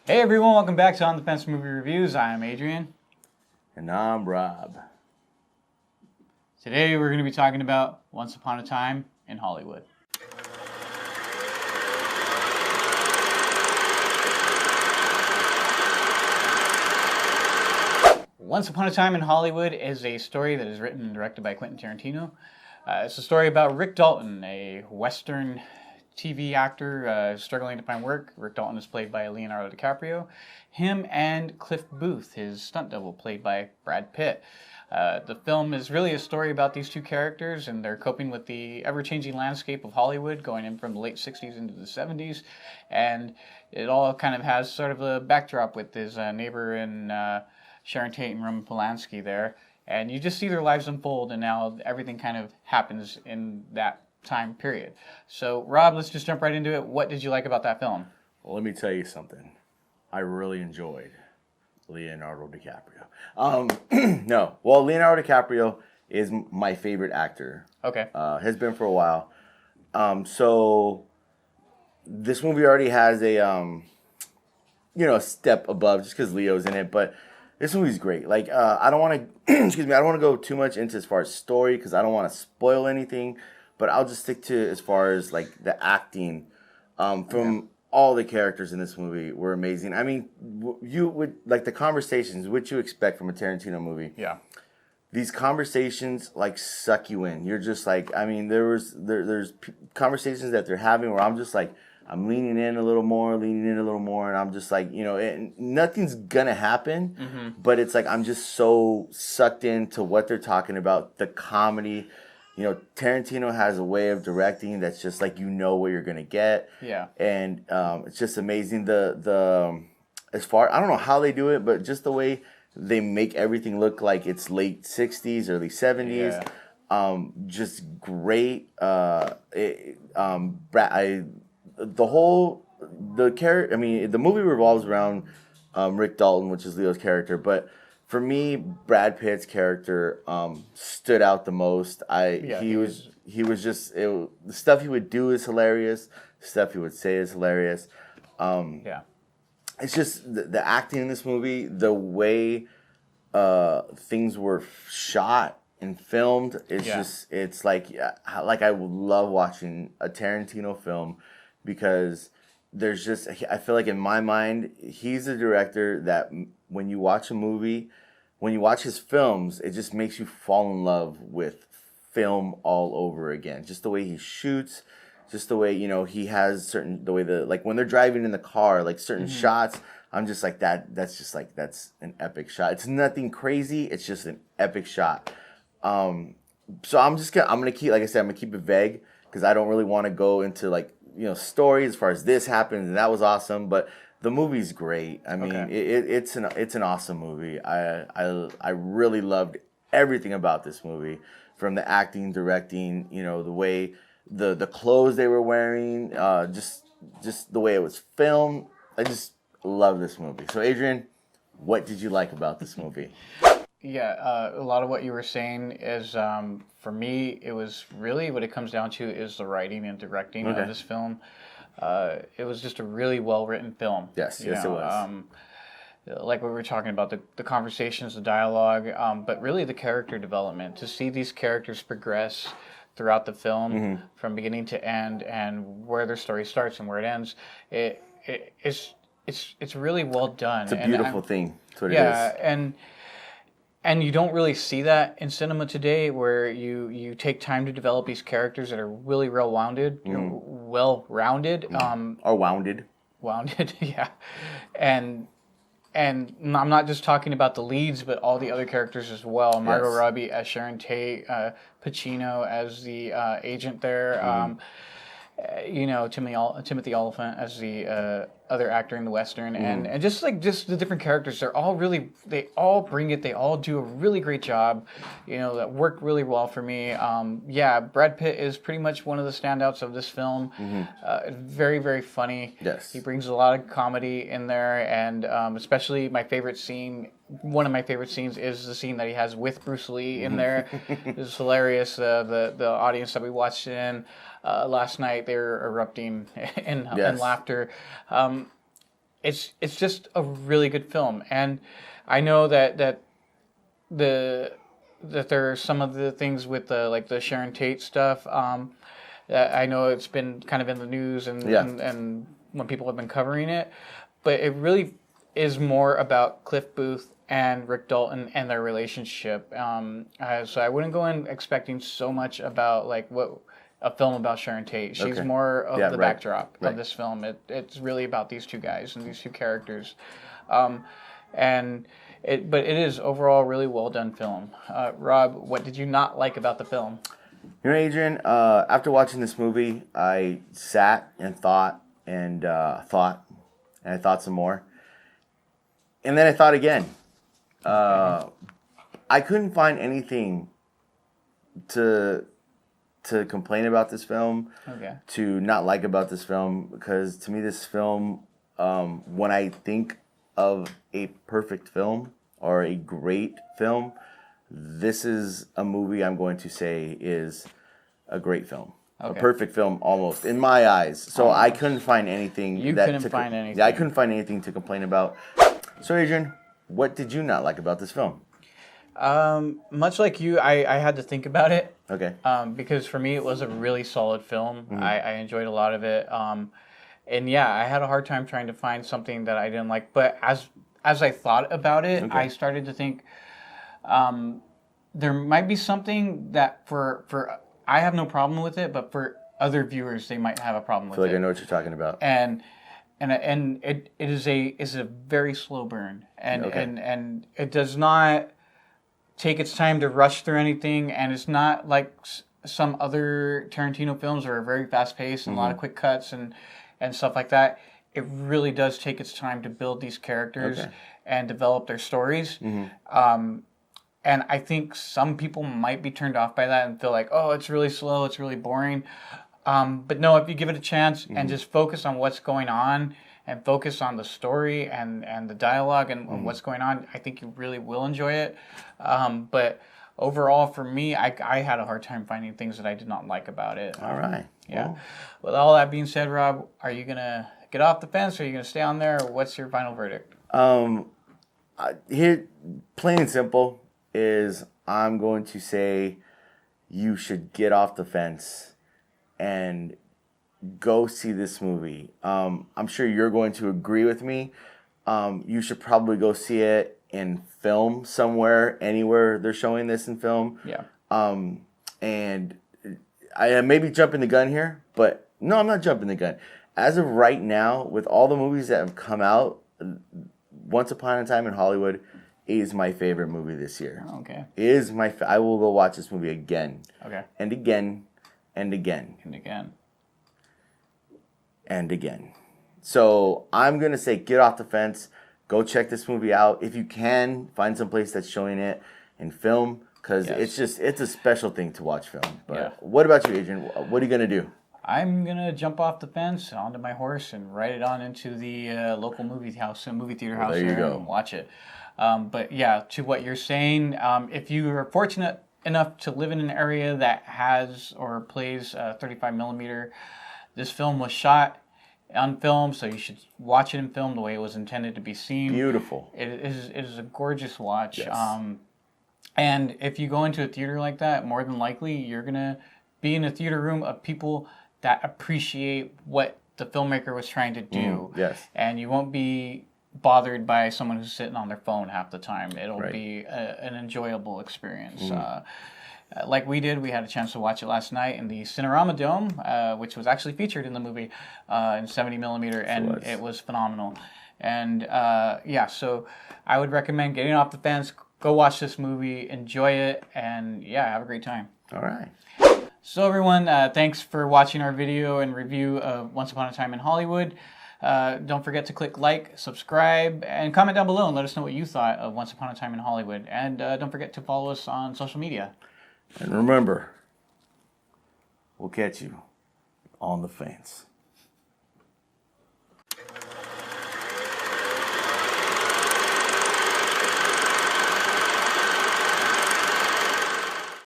Hey everyone, welcome back to On the Fence Movie Reviews. I'm Adrian. And I'm Rob. Today we're going to be talking about Once Upon a Time in Hollywood. Once Upon a Time in Hollywood is a story that is written and directed by Quentin Tarantino. It's a story about Rick Dalton, a Western TV actor struggling to find work. Rick Dalton is played by Leonardo DiCaprio. Him and Cliff Booth, his stunt double, played by Brad Pitt. The film is really a story about these two characters and they're coping with the ever-changing landscape of Hollywood, going in from the late 60s into the 70s. And it all kind of has sort of a backdrop with his neighbor and Sharon Tate and Roman Polanski there. And you just see their lives unfold, and now everything kind of happens in that time period. So, Rob, let's just jump right into it. What did you like about that film? Well, let me tell you something. I really enjoyed Leonardo DiCaprio. Leonardo DiCaprio is my favorite actor. Okay. Has been for a while. So this movie already has a step above just because Leo's in it, but this movie's great. Like, I don't want to, I don't want to go too much into as far as story because I don't want to spoil anything, but I'll just stick to as far as like the acting from all the characters in this movie were amazing. I mean, you would like the conversations, what you expect from a Tarantino movie. Yeah. These conversations like suck you in. You're just like, I mean, there's conversations that they're having where I'm just like, I'm leaning in a little more, and I'm just like, nothing's gonna happen, but it's like I'm just so sucked into what they're talking about, the comedy. Tarantino has a way of directing that's just like what you're gonna get. Yeah. And it's just amazing. I don't know how they do it, but just the way they make everything look like it's late 60s, early 70s. Yeah. Just great. The movie revolves around Rick Dalton, which is Leo's character, but for me, Brad Pitt's character stood out the most. The stuff he would do is hilarious. The stuff he would say is hilarious. It's just the acting in this movie, the way things were shot and filmed. It's like I love watching a Tarantino film because I feel like in my mind, he's a director that when you watch a movie, when you watch his films, it just makes you fall in love with film all over again. Just the way he shoots, just the way, he has when they're driving in the car, like certain shots, I'm just like that's an epic shot. It's nothing crazy, it's just an epic shot. So I'm gonna keep, like I said, I'm gonna keep it vague because I don't really want to go into stories as far as this happened and that was awesome, but the movie's great. I mean, it's an awesome movie. I really loved everything about this movie, from the acting, directing, the way the clothes they were wearing, just the way it was filmed. I just love this movie. So, Adrian, what did you like about this movie? Yeah, a lot of what you were saying is, for me, it was really what it comes down to is the writing and directing of this film. It was just a really well-written film. Yes, it was. Like we were talking about, the conversations, the dialogue, but really the character development. To see these characters progress throughout the film from beginning to end, and where their story starts and where it ends, it's really well done. It's a beautiful thing. That's what it is. And you don't really see that in cinema today, where you take time to develop these characters that are really well-rounded, well-rounded. Or wounded. Wounded, yeah. And I'm not just talking about the leads, but all the other characters as well. Margot Robbie as Sharon Tate, Pacino as the agent there. Timothy Oliphant as the other actor in the Western, and just the different characters, they all bring it, they all do a really great job, that work really well for me. Brad Pitt is pretty much one of the standouts of this film. Very, very funny. Yes. He brings a lot of comedy in there, and especially one of my favorite scenes is the scene that he has with Bruce Lee in there. It's hilarious. The audience that we watched last night, they were erupting in laughter. it's just a really good film, and I know that there are some of the things with the like the Sharon Tate stuff. That I know it's been kind of in the news and when people have been covering it, but it really is more about Cliff Booth and Rick Dalton and their relationship. So I wouldn't go in expecting so much about like what a film about Sharon Tate. She's more of the backdrop of this film. It's really about these two guys and these two characters, but it is overall a really well done film. Rob, what did you not like about the film? You know, Adrian, after watching this movie, I sat and thought and I thought some more. And then I thought again. I couldn't find anything to complain about this film, to not like about this film, because to me this film, when I think of a perfect film or a great film, this is a movie I'm going to say is a great film. A perfect film, almost, in my eyes. So I couldn't find anything. Yeah, I couldn't find anything to complain about. So, Adrian, what did you not like about this film? Much like you, I had to think about it. Okay. Because for me, it was a really solid film. I enjoyed a lot of it. And yeah, I had a hard time trying to find something that I didn't like. But as I thought about it, I started to think there might be something that for I have no problem with it, but for other viewers, they might have a problem with it. I feel like I know what you're talking about. And it is a very slow burn, and it does not take its time to rush through anything, and it's not like some other Tarantino films that are very fast paced and a lot of quick cuts and stuff like that. It really does take its time to build these characters and develop their stories. And I think some people might be turned off by that and feel like, oh, it's really slow, it's really boring. But no, if you give it a chance and just focus on what's going on and focus on the story and the dialogue and what's going on, I think you really will enjoy it. But overall, for me, I had a hard time finding things that I did not like about it. All right. Yeah. Well, with all that being said, Rob, are you going to get off the fence or are you going to stay on there? Or what's your final verdict? Here, plain and simple, is I'm going to say you should get off the fence and go see this movie. I'm sure you're going to agree with me. You should probably go see it in film somewhere, anywhere they're showing this in film. Yeah. And I may be jumping the gun here, but no, I'm not jumping the gun. As of right now, with all the movies that have come out, Once Upon a Time in Hollywood is my favorite movie this year. Okay. I will go watch this movie again. Okay. And again, and again. And again. And again. So I'm going to say get off the fence. Go check this movie out. If you can, find some place that's showing it in film, because it's a special thing to watch film. But what about you, Adrian? What are you going to do? I'm going to jump off the fence onto my horse and ride it on into the local movie theater house there you go. And watch it. But yeah, to what you're saying, if you are fortunate enough to live in an area that has or plays 35 millimeter, this film was shot on film, so you should watch it in film the way it was intended to be seen. Beautiful. It is a gorgeous watch. Yes. And if you go into a theater like that, more than likely you're going to be in a theater room of people that appreciate what the filmmaker was trying to do. Yes. And you won't be bothered by someone who's sitting on their phone half the time. It'll be an enjoyable experience. Like we did, we had a chance to watch it last night in the Cinerama Dome, which was actually featured in the movie in 70 millimeter, and it was phenomenal. And so I would recommend getting off the fence, go watch this movie, enjoy it, and have a great time. All right. So everyone, thanks for watching our video and review of Once Upon a Time in Hollywood. Don't forget to click like, subscribe, and comment down below and let us know what you thought of Once Upon a Time in Hollywood. And don't forget to follow us on social media. And remember, we'll catch you on the fence.